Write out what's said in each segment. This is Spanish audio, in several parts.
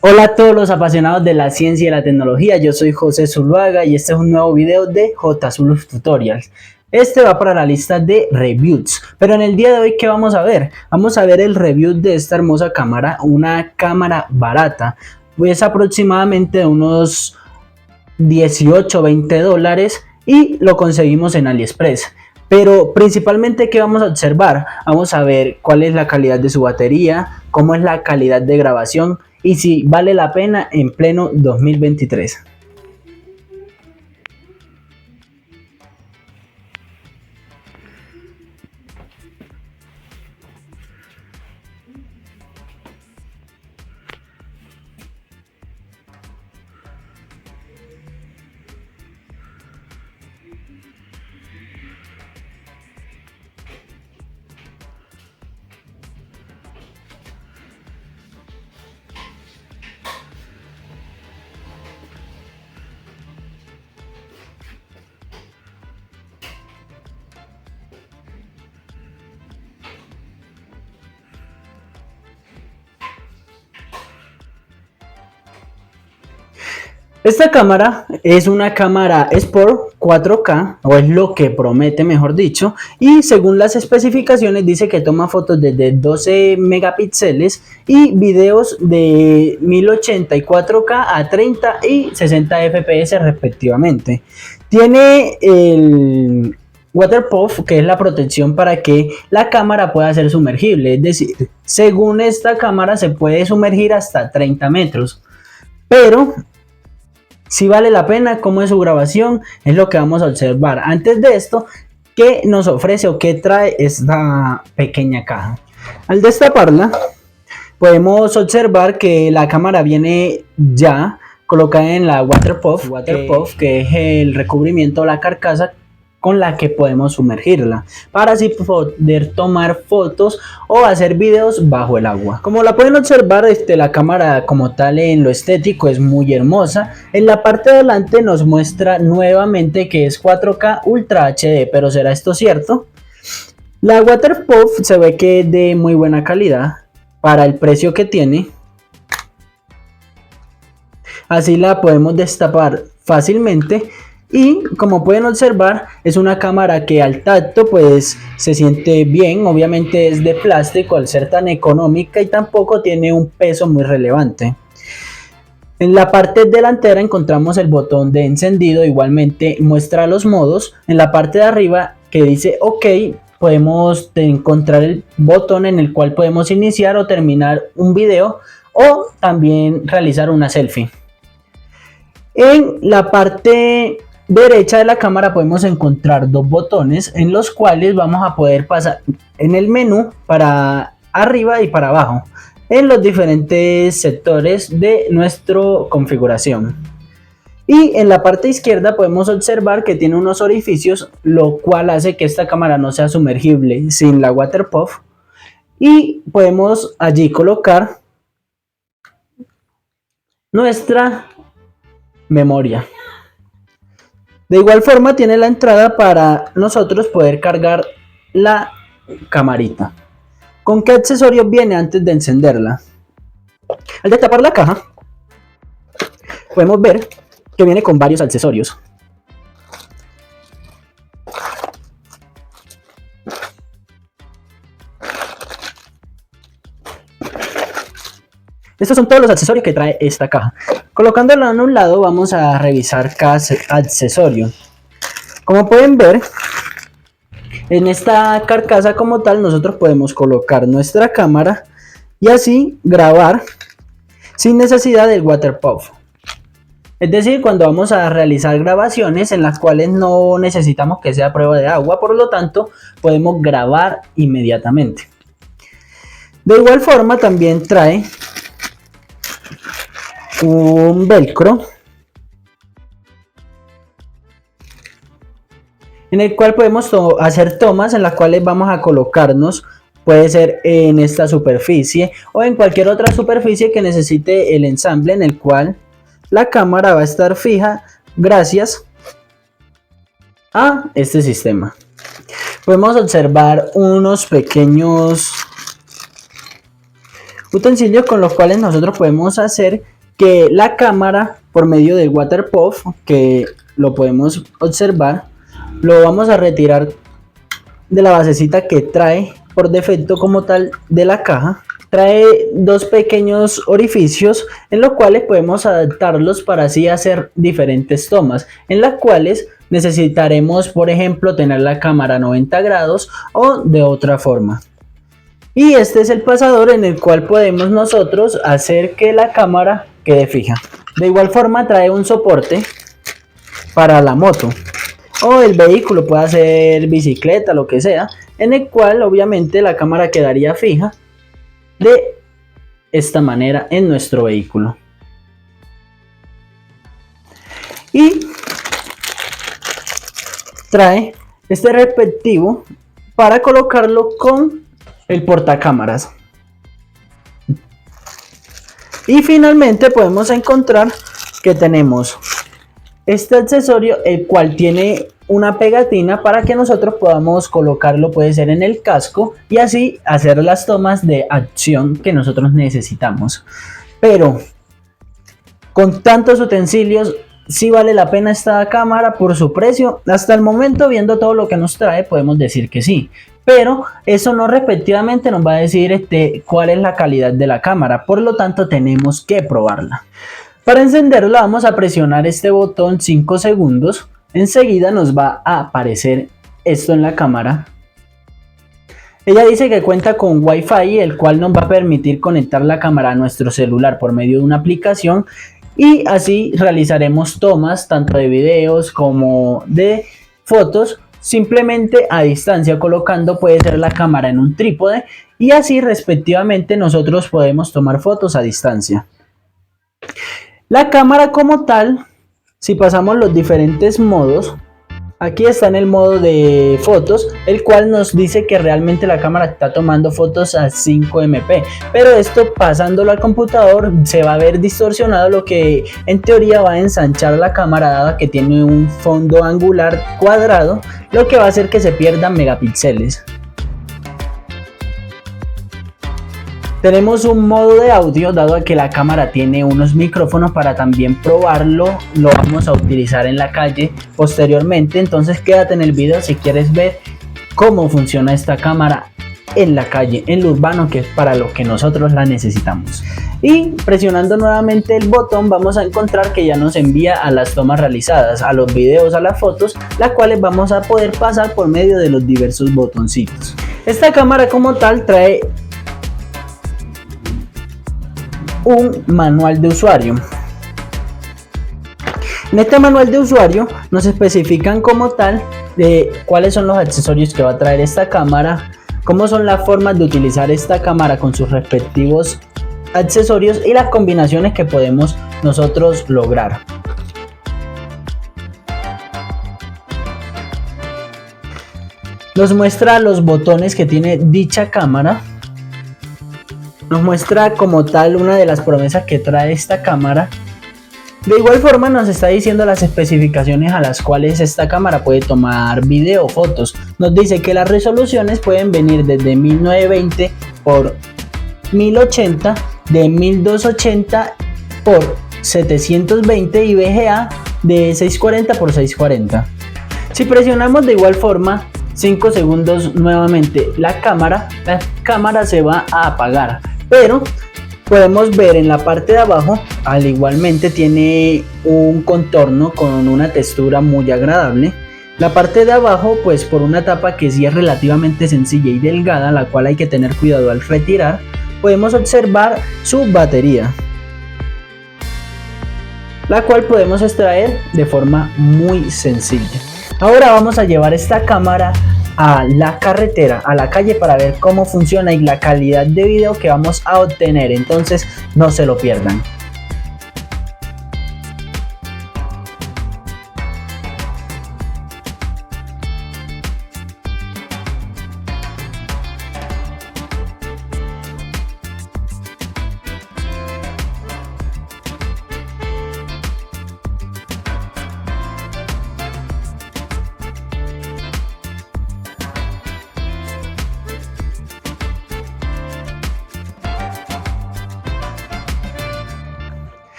Hola a todos los apasionados de la ciencia y la tecnología, yo soy José Zuluaga y este es un nuevo video de J Zulu Tutorials. Este va para la lista de reviews, pero en el día de hoy ¿qué vamos a ver? Vamos a ver el review de esta hermosa cámara, una cámara barata, es aproximadamente de unos 18-20 dólares y lo conseguimos en AliExpress. Pero principalmente, ¿qué vamos a observar? Vamos a ver cuál es la calidad de su batería, cómo es la calidad de grabación y si vale la pena en pleno 2023. Esta cámara es una cámara Sport 4K, o es lo que promete, mejor dicho, y según las especificaciones dice que toma fotos desde 12 megapíxeles y videos de 1080 y 4K a 30 y 60 fps respectivamente. Tiene el waterproof, que es la protección para que la cámara pueda ser sumergible, es decir, según esta cámara se puede sumergir hasta 30 metros, pero si vale la pena, cómo es su grabación, es lo que vamos a observar. Antes de esto, ¿qué nos ofrece o qué trae esta pequeña caja? Al destaparla, podemos observar que la cámara viene ya colocada en la waterproof, que es el recubrimiento o la carcasa con la que podemos sumergirla para así poder tomar fotos o hacer videos bajo el agua. Como la pueden observar, la cámara como tal en lo estético es muy hermosa. En la parte de adelante nos muestra nuevamente que es 4K Ultra HD, pero ¿será esto cierto? La waterproof se ve que es de muy buena calidad para el precio que tiene. Así la podemos destapar fácilmente. Y como pueden observar, es una cámara que al tacto pues se siente bien. Obviamente es de plástico al ser tan económica y tampoco tiene un peso muy relevante. En la parte delantera encontramos el botón de encendido, igualmente muestra los modos. En la parte de arriba que dice OK, podemos encontrar el botón en el cual podemos iniciar o terminar un video o también realizar una selfie. En la parte derecha de la cámara podemos encontrar dos botones en los cuales vamos a poder pasar en el menú para arriba y para abajo en los diferentes sectores de nuestra configuración. Y en la parte izquierda podemos observar que tiene unos orificios, lo cual hace que esta cámara no sea sumergible sin la waterproof, y podemos allí colocar nuestra memoria. De igual forma tiene la entrada para nosotros poder cargar la camarita. ¿Con qué accesorios viene antes de encenderla? Al destapar la caja podemos ver que viene con varios accesorios. Estos son todos los accesorios que trae esta caja. Colocándolo en un lado vamos a revisar cada accesorio. Como pueden ver, en esta carcasa como tal nosotros podemos colocar nuestra cámara y así grabar sin necesidad del waterproof. Es decir, cuando vamos a realizar grabaciones en las cuales no necesitamos que sea prueba de agua, por lo tanto podemos grabar inmediatamente. De igual forma también trae un velcro en el cual podemos hacer tomas en las cuales vamos a colocarnos, puede ser en esta superficie o en cualquier otra superficie que necesite el ensamble, en el cual la cámara va a estar fija gracias a este sistema. podemos observar unos pequeños utensilios con los cuales nosotros podemos hacer que la cámara, por medio del waterpuff, que lo podemos observar, lo vamos a retirar de la basecita que trae por defecto como tal de la caja. Trae dos pequeños orificios en los cuales podemos adaptarlos para así hacer diferentes tomas, en las cuales necesitaremos, por ejemplo, tener la cámara a 90 grados o de otra forma. Y este es el pasador en el cual podemos nosotros hacer que la cámara quede fija. De igual forma trae un soporte para la moto o el vehículo, puede ser bicicleta, lo que sea, en el cual obviamente la cámara quedaría fija de esta manera en nuestro vehículo. Y trae este respectivo para colocarlo con el portacámaras. Y finalmente podemos encontrar que tenemos este accesorio, el cual tiene una pegatina para que nosotros podamos colocarlo, puede ser en el casco, y así hacer las tomas de acción que nosotros necesitamos. Pero con tantos utensilios, sí vale la pena esta cámara por su precio. Hasta el momento, viendo todo lo que nos trae, podemos decir que sí. Pero eso no respectivamente nos va a decir cuál es la calidad de la cámara. Por lo tanto, tenemos que probarla. Para encenderla vamos a presionar este botón 5 segundos. Enseguida nos va a aparecer esto en la cámara. Ella dice que cuenta con Wi-Fi, el cual nos va a permitir conectar la cámara a nuestro celular por medio de una aplicación. Y así realizaremos tomas tanto de videos como de fotos, simplemente a distancia, colocando puede ser la cámara en un trípode, y así respectivamente nosotros podemos tomar fotos a distancia. La cámara como tal, si pasamos los diferentes modos, aquí está en el modo de fotos, el cual nos dice que realmente la cámara está tomando fotos a 5 MP, pero esto pasándolo al computador se va a ver distorsionado, lo que en teoría va a ensanchar la cámara, dado que tiene un fondo angular cuadrado, lo que va a hacer que se pierdan megapíxeles. Tenemos un modo de audio, dado que la cámara tiene unos micrófonos para también probarlo. Lo vamos a utilizar en la calle posteriormente, entonces quédate en el video si quieres ver cómo funciona esta cámara en la calle, en lo urbano, que es para lo que nosotros la necesitamos. Y presionando nuevamente el botón vamos a encontrar que ya nos envía a las tomas realizadas, a los videos, a las fotos, las cuales vamos a poder pasar por medio de los diversos botoncitos. Esta cámara como tal trae un manual de usuario. En este manual de usuario nos especifican como tal de cuáles son los accesorios que va a traer esta cámara, cómo son las formas de utilizar esta cámara con sus respectivos accesorios y las combinaciones que podemos nosotros lograr. Nos muestra los botones que tiene dicha cámara. Nos muestra como tal una de las promesas que trae esta cámara. De igual forma nos está diciendo las especificaciones a las cuales esta cámara puede tomar video o fotos. Nos dice que las resoluciones pueden venir desde 1920 por 1080, de 1280 por 720 y VGA de 640 por 640. Si presionamos de igual forma 5 segundos nuevamente la cámara se va a apagar. Pero podemos ver en la parte de abajo, al igualmente tiene un contorno con una textura muy agradable. La parte de abajo, pues por una tapa que sí es relativamente sencilla y delgada, la cual hay que tener cuidado al retirar, podemos observar su batería, la cual podemos extraer de forma muy sencilla. Ahora vamos a llevar esta cámara a la carretera, a la calle, para ver cómo funciona y la calidad de video que vamos a obtener. Entonces no se lo pierdan.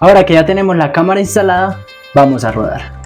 Ahora que ya tenemos la cámara instalada, vamos a rodar.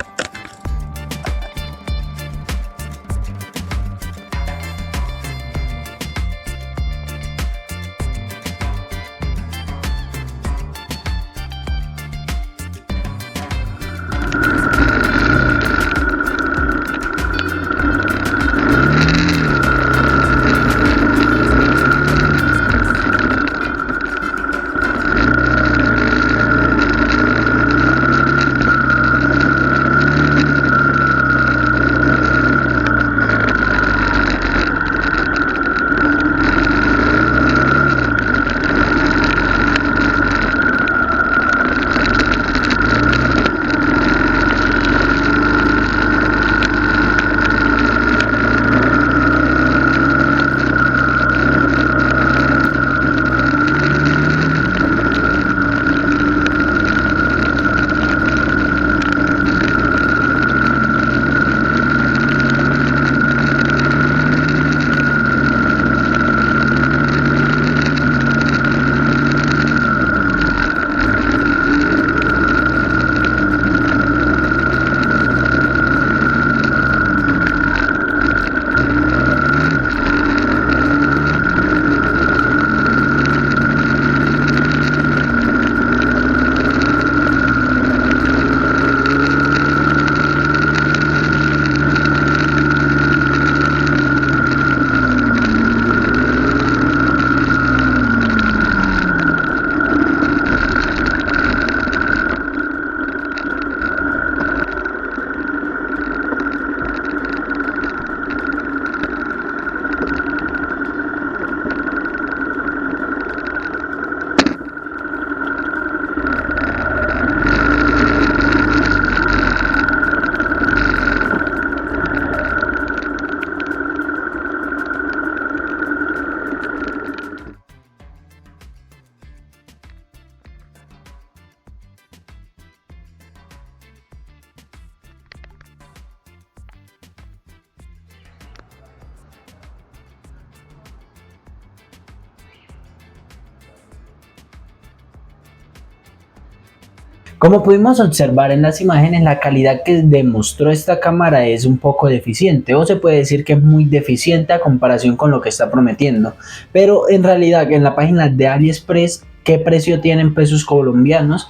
Como pudimos observar en las imágenes, la calidad que demostró esta cámara es un poco deficiente, o se puede decir que es muy deficiente a comparación con lo que está prometiendo. Pero en realidad en la página de AliExpress, ¿qué precio tiene en pesos colombianos?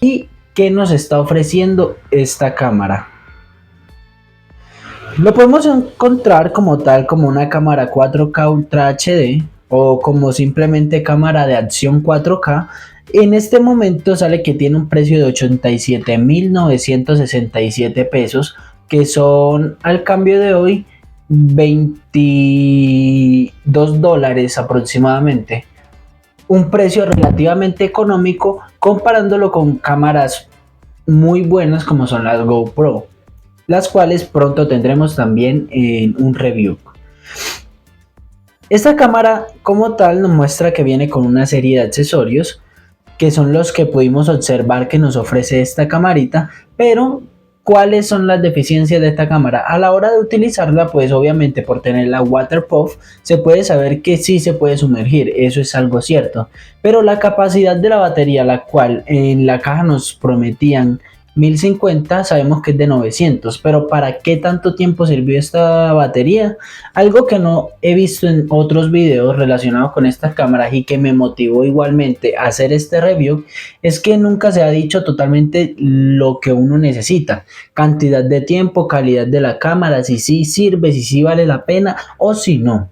¿Y qué nos está ofreciendo esta cámara? Lo podemos encontrar como tal, como una cámara 4K Ultra HD o como simplemente cámara de acción 4K. En este momento sale que tiene un precio de 87.967 pesos, que son al cambio de hoy 22 dólares aproximadamente. Un precio relativamente económico comparándolo con cámaras muy buenas como son las GoPro, las cuales pronto tendremos también en un review. Esta cámara como tal nos muestra que viene con una serie de accesorios que son los que pudimos observar que nos ofrece esta camarita, pero ¿cuáles son las deficiencias de esta cámara? A la hora de utilizarla, pues obviamente por tener la waterproof, se puede saber que sí se puede sumergir, eso es algo cierto, pero la capacidad de la batería, la cual en la caja nos prometían 1050, sabemos que es de 900, pero ¿para qué tanto tiempo sirvió esta batería? Algo que no he visto en otros videos relacionados con estas cámaras y que me motivó igualmente a hacer este review es que nunca se ha dicho totalmente lo que uno necesita: cantidad de tiempo, calidad de la cámara, si sí sirve, si sí vale la pena o si no.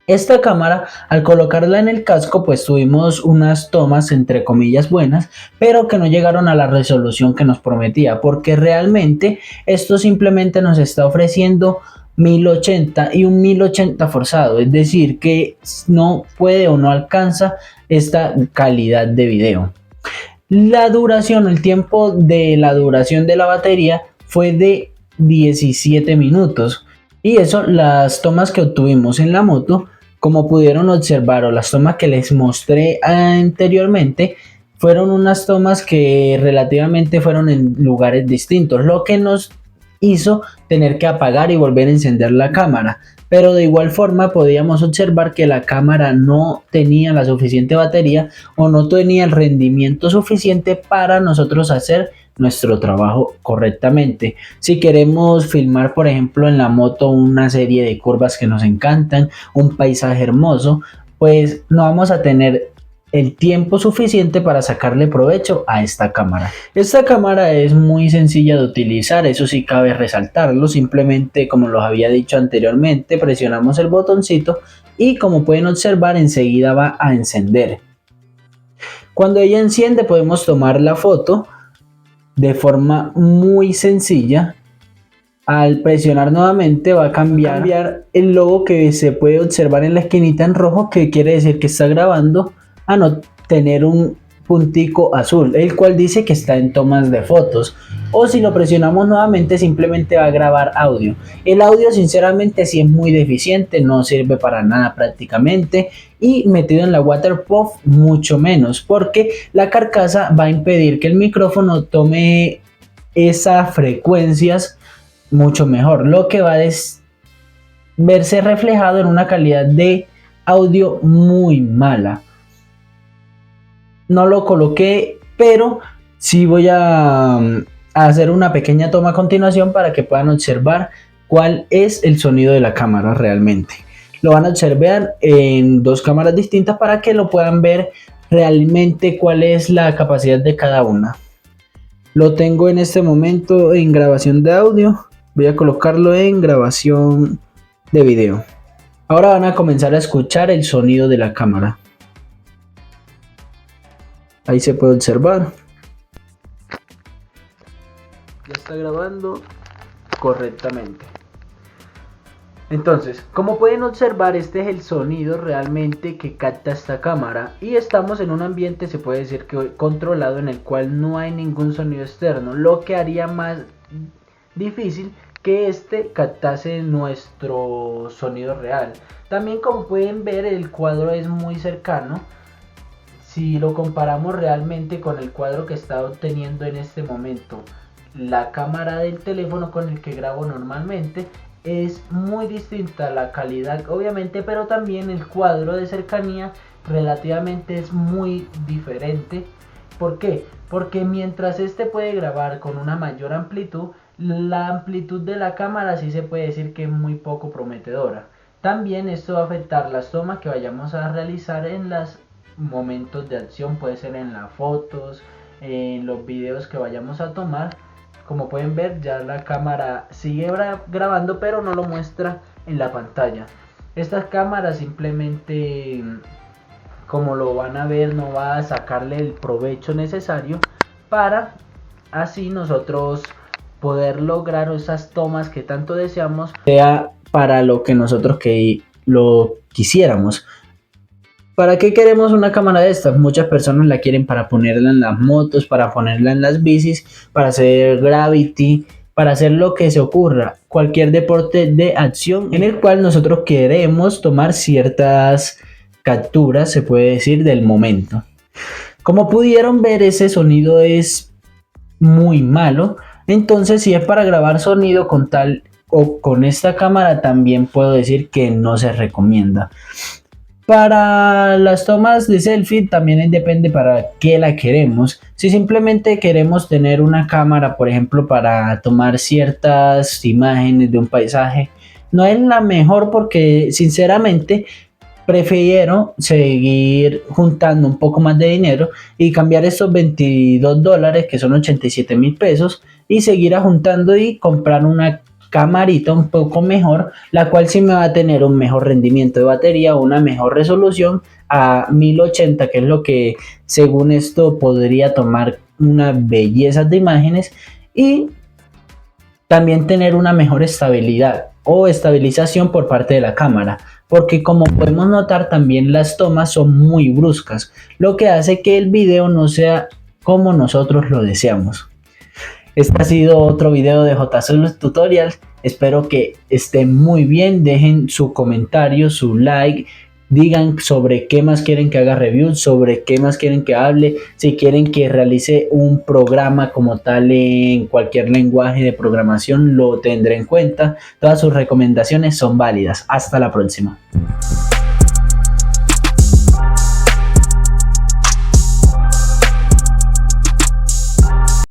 Esta cámara, al colocarla en el casco, pues tuvimos unas tomas entre comillas buenas, pero que no llegaron a la resolución que nos prometía, porque realmente esto simplemente nos está ofreciendo 1080 y un 1080 forzado, es decir que no puede o no alcanza esta calidad de video. La duración, el tiempo de la duración de la batería fue de 17 minutos, y eso, las tomas que obtuvimos en la moto, como pudieron observar, o las tomas que les mostré anteriormente, fueron unas tomas que relativamente fueron en lugares distintos, lo que nos hizo tener que apagar y volver a encender la cámara. pero de igual forma podíamos observar que la cámara no tenía la suficiente batería o no tenía el rendimiento suficiente para nosotros hacer nuestro trabajo correctamente. Si queremos filmar, por ejemplo, en la moto una serie de curvas que nos encantan, un paisaje hermoso, pues no vamos a tener el tiempo suficiente para sacarle provecho a esta cámara. Esta cámara es muy sencilla de utilizar, eso sí cabe resaltarlo. Simplemente, como los había dicho anteriormente, presionamos el botoncito y, como pueden observar, enseguida va a encender. Cuando ella enciende podemos tomar la foto de forma muy sencilla. Al presionar nuevamente va a cambiar el logo que se puede observar en la esquinita en rojo, que quiere decir que está grabando, a no tener un puntico azul, el cual dice que está en tomas de fotos. O si lo presionamos nuevamente, simplemente va a grabar audio. El audio sinceramente sí es muy deficiente, no sirve para nada prácticamente, y metido en la waterproof mucho menos, porque la carcasa va a impedir que el micrófono tome esas frecuencias mucho mejor, lo que va a verse reflejado en una calidad de audio muy mala. No lo coloqué, pero sí voy a hacer una pequeña toma a continuación para que puedan observar cuál es el sonido de la cámara realmente. Lo van a observar en dos cámaras distintas para que lo puedan ver realmente cuál es la capacidad de cada una. Lo tengo en este momento en grabación de audio. Voy a colocarlo en grabación de video. Ahora van a comenzar a escuchar el sonido de la cámara. Ahí se puede observar. Ya está grabando correctamente. Entonces, como pueden observar, este es el sonido realmente que capta esta cámara, y estamos en un ambiente, se puede decir que controlado, en el cual no hay ningún sonido externo, lo que haría más difícil que este captase nuestro sonido real. También, como pueden ver, el cuadro es muy cercano. Si lo comparamos realmente con el cuadro que está obteniendo en este momento la cámara del teléfono con el que grabo normalmente, es muy distinta la calidad, obviamente, pero también el cuadro de cercanía relativamente es muy diferente. ¿Por qué? Porque mientras este puede grabar con una mayor amplitud, la amplitud de la cámara sí se puede decir que es muy poco prometedora. También esto va a afectar las tomas que vayamos a realizar en los momentos de acción, puede ser en las fotos, en los videos que vayamos a tomar. Como pueden ver, ya la cámara sigue grabando, pero no lo muestra en la pantalla. Estas cámaras simplemente, como lo van a ver, no va a sacarle el provecho necesario para así nosotros poder lograr esas tomas que tanto deseamos, sea para lo que nosotros lo quisiéramos. ¿Para qué queremos una cámara de estas? Muchas personas la quieren para ponerla en las motos, para ponerla en las bicis, para hacer gravity, para hacer lo que se ocurra, cualquier deporte de acción en el cual nosotros queremos tomar ciertas capturas, se puede decir, del momento. Como pudieron ver, ese sonido es muy malo. Entonces, si es para grabar sonido con tal o con esta cámara, también puedo decir que no se recomienda. Para las tomas de selfie también depende para qué la queremos. Si simplemente queremos tener una cámara, por ejemplo, para tomar ciertas imágenes de un paisaje, no es la mejor, porque sinceramente prefiero seguir juntando un poco más de dinero y cambiar estos $22, que son 87.000 pesos, y seguir juntando y comprar una camarita un poco mejor, la cual sí me va a tener un mejor rendimiento de batería, una mejor resolución a 1080, que es lo que según esto podría tomar una belleza de imágenes, y también tener una mejor estabilidad o estabilización por parte de la cámara, porque como podemos notar, también las tomas son muy bruscas, lo que hace que el video no sea como nosotros lo deseamos. Este ha sido otro video de JSolus Tutorials. Espero que estén muy bien. Dejen su comentario, su like, digan sobre qué más quieren que haga reviews, sobre qué más quieren que hable, si quieren que realice un programa como tal en cualquier lenguaje de programación, lo tendré en cuenta. Todas sus recomendaciones son válidas. Hasta la próxima.